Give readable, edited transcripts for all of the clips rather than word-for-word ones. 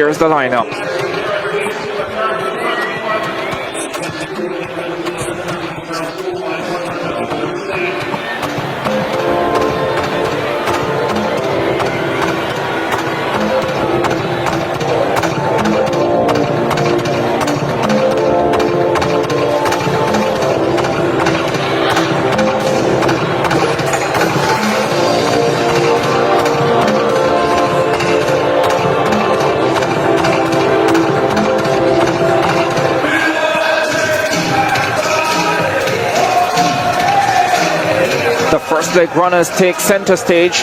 Here's the lineup. The first leg runners take center stage.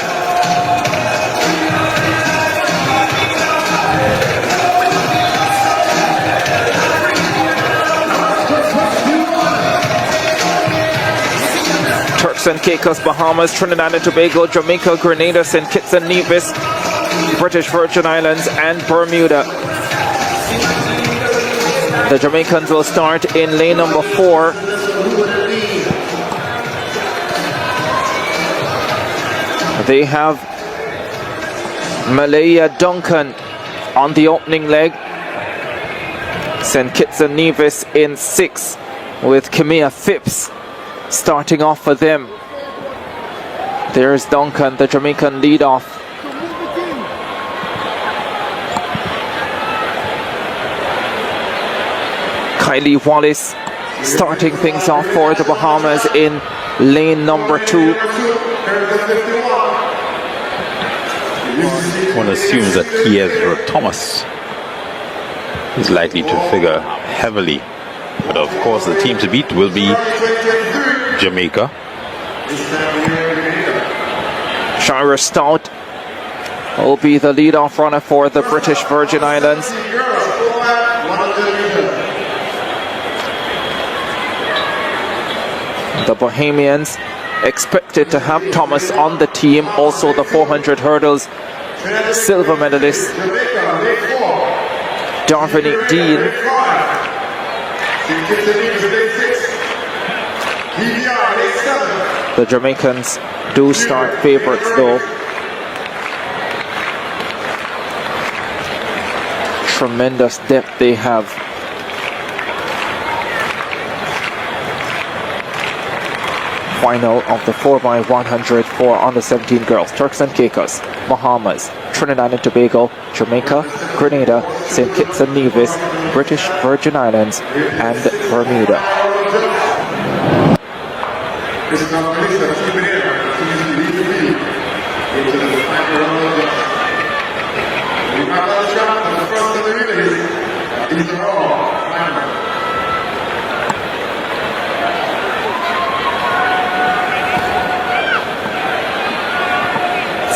Turks and Caicos, Bahamas, Trinidad and Tobago, Jamaica, Grenada, St. Kitts and Nevis, British Virgin Islands and Bermuda. The Jamaicans will start in lane number 4. They have Malaya Duncan on the opening leg. St. Kitts and Nevis in 6 with Kimia Phipps starting off for them. There's Duncan, the Jamaican lead-off. Kylie Wallace starting things off for the Bahamas in lane number 2. One assumes that Kiezra Thomas is likely to figure heavily, but of course the team to beat will be Jamaica. Shira Stout will be the lead-off runner for the British Virgin Islands. The Bahamians expected to have Thomas on the team, also the 400 hurdles silver medalist Dominic Dean. The Jamaicans do start favorites though. Tremendous depth they have. Final of the 4x100 for under 17 girls. Turks and Caicos, Bahamas, Trinidad and Tobago, Jamaica, Grenada, St. Kitts and Nevis, British Virgin Islands and Bermuda.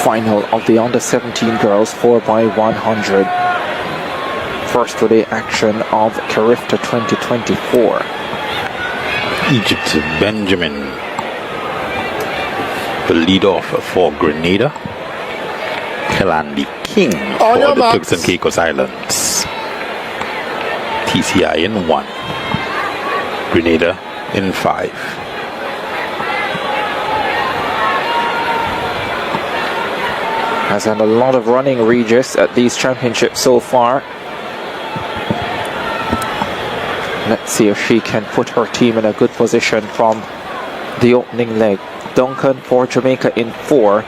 Final of the under 17 girls 4x100. First relay action of Carifta 2024. Egypt Benjamin, the lead-off for Grenada. Kalandi King for the Turks and Caicos Islands. TCI in 1. Grenada in 5. Has had a lot of running, Regis, at these championships so far. Let's see if she can put her team in a good position from the opening leg. Duncan for Jamaica in 4.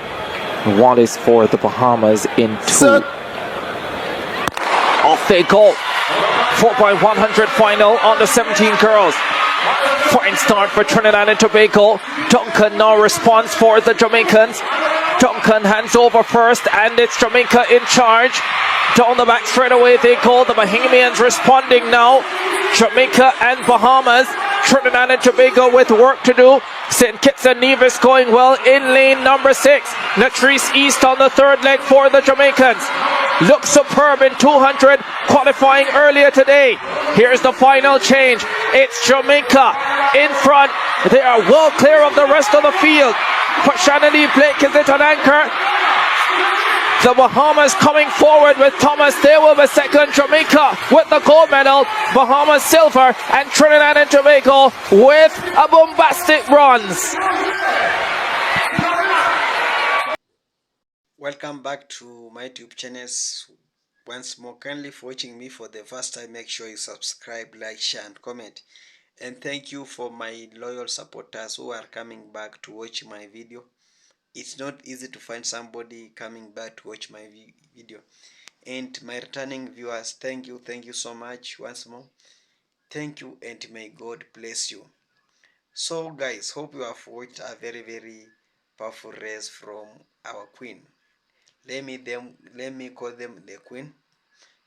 Wallace for the Bahamas in 2. Off they go. 4x100 final on the 17 girls. Fine start for Trinidad and Tobago. Duncan no response for the Jamaicans. Duncan hands over first and it's Jamaica in charge. Down the back straight away they go. The Bahamians responding now. Jamaica and Bahamas. Trinidad and Tobago with work to do. St. Kitts and Nevis going well in lane number 6. Latrice East on the third leg for the Jamaicans. Looks superb in 200 qualifying earlier today. Here's the final change. It's Jamaica in front. They are well clear of the rest of the field. But Shannon Lee Blake is it on anchor. The Bahamas coming forward with Thomas. They will be second. Jamaica with the gold medal. Bahamas silver. And Trinidad and Tobago with a bombastic bronze. Welcome back to my YouTube channels. Once more, kindly for watching me for the first time. Make sure you subscribe, like, share, and comment. And thank you for my loyal supporters who are coming back to watch my video. It's not easy to find somebody coming back to watch my video. And my returning viewers, thank you so much once more. Thank you, and may God bless you. So guys, hope you have watched a very powerful race from our queen. Let me call them the queen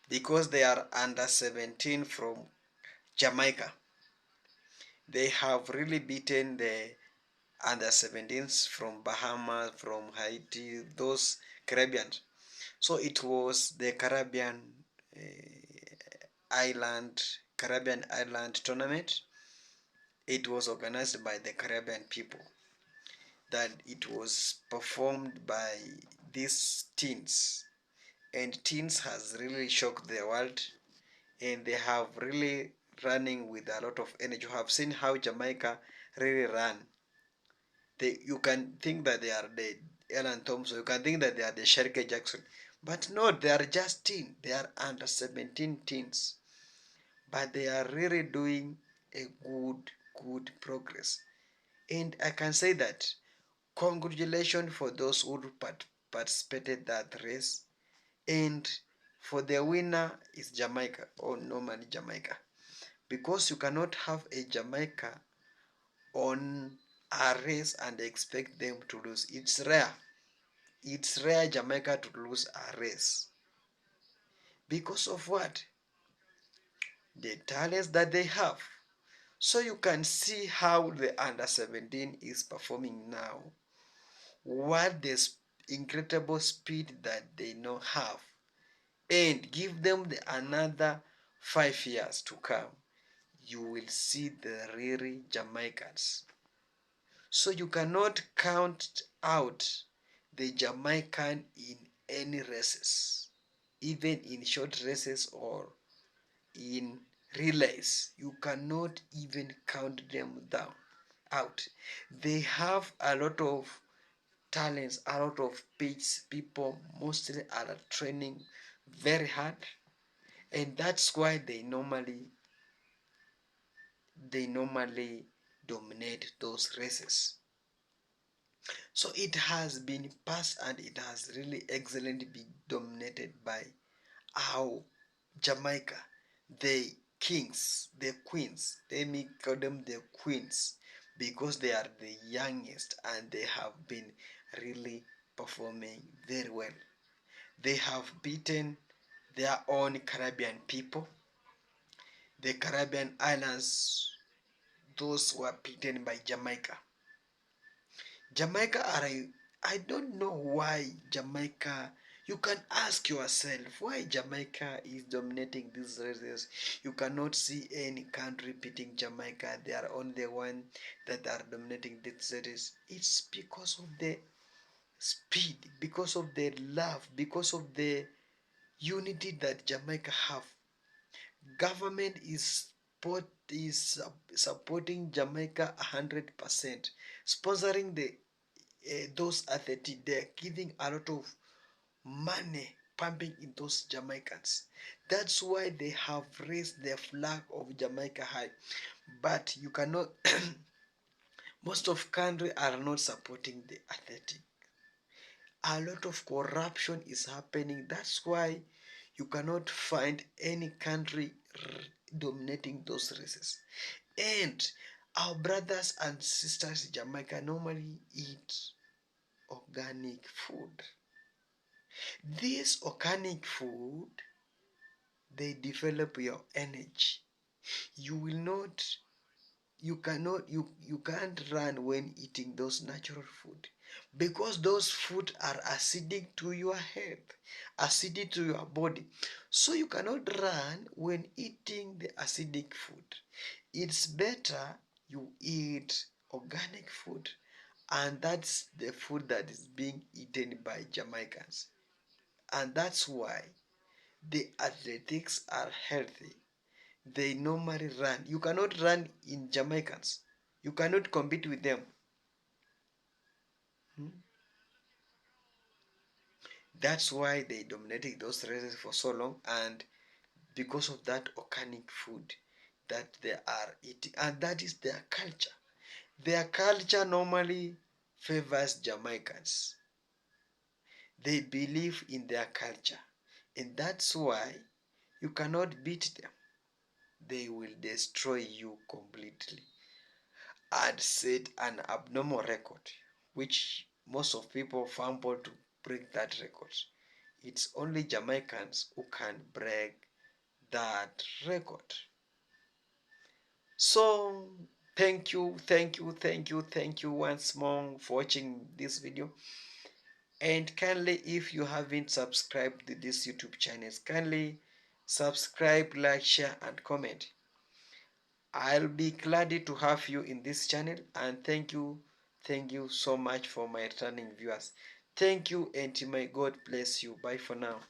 because they are under 17 from Jamaica. They have really beaten the under 17s from Bahamas, from Haiti, those Caribbean. So it was the Caribbean island tournament. It was organized by the Caribbean people. That it was performed by these teens, and teens has really shocked the world, and they have really running with a lot of energy. You have seen how Jamaica really run. You can think that they are the Ellen Thompson, you can think that they are the Sherke Jackson, but no, they are just teens. They are under 17 teens, but they are really doing a good progress. And I can say that congratulations for those who participated that race, and for the winner is Jamaica, or normally Jamaica, because you cannot have a Jamaica on a race and expect them to lose. It's rare. It's rare Jamaica to lose a race. Because of what? The talents that they have. So you can see how the under 17 is performing now. What the incredible speed that they now have. And give them another 5 years to come. You will see the real Jamaicans. So you cannot count out the Jamaican in any races, even in short races or in relays. You cannot even count them down out. They have a lot of talents, a lot of people mostly are training very hard, and that's why they normally dominate those races. So it has been passed, and it has really excellently been dominated by our Jamaica, the kings, the queens. Let me call them the queens because they are the youngest and they have been really performing very well. They have beaten their own Caribbean people. The Caribbean islands, those were beaten by Jamaica. Jamaica are I don't know why Jamaica. You can ask yourself why Jamaica is dominating these races. You cannot see any country beating Jamaica. They are only one that are dominating these races. It's because of the speed, because of the love, because of the unity that Jamaica have. Government is supporting Jamaica 100%, sponsoring those athletes. They're giving a lot of money pumping in those Jamaicans. That's why they have raised the flag of Jamaica high. But you cannot. Most of country are not supporting the athletic. A lot of corruption is happening. That's why you cannot find any country dominating those races. And our brothers and sisters in Jamaica normally eat organic food. This organic food, they develop your energy. You will not, you can't run when eating those natural food because those food are acidic to your health, acidic to your body. So you cannot run when eating the acidic food. It's better you eat organic food, and that's the food that is being eaten by Jamaicans. And that's why the athletics are healthy. They normally run. You cannot run in Jamaicans. You cannot compete with them. Hmm? That's why they dominated those races for so long, and because of that organic food that they are eating, and that is their culture. Their culture normally favors Jamaicans. They believe in their culture, and that's why you cannot beat them. They will destroy you completely and set an abnormal record, which most of people fumble to break that record. It's only Jamaicans who can break that record. So thank you once more for watching this video. And kindly, if you haven't subscribed to this YouTube channel, kindly subscribe, like, share, and comment. I'll be glad to have you in this channel, and thank you so much for my returning viewers. Thank you, and may God bless you. Bye for now.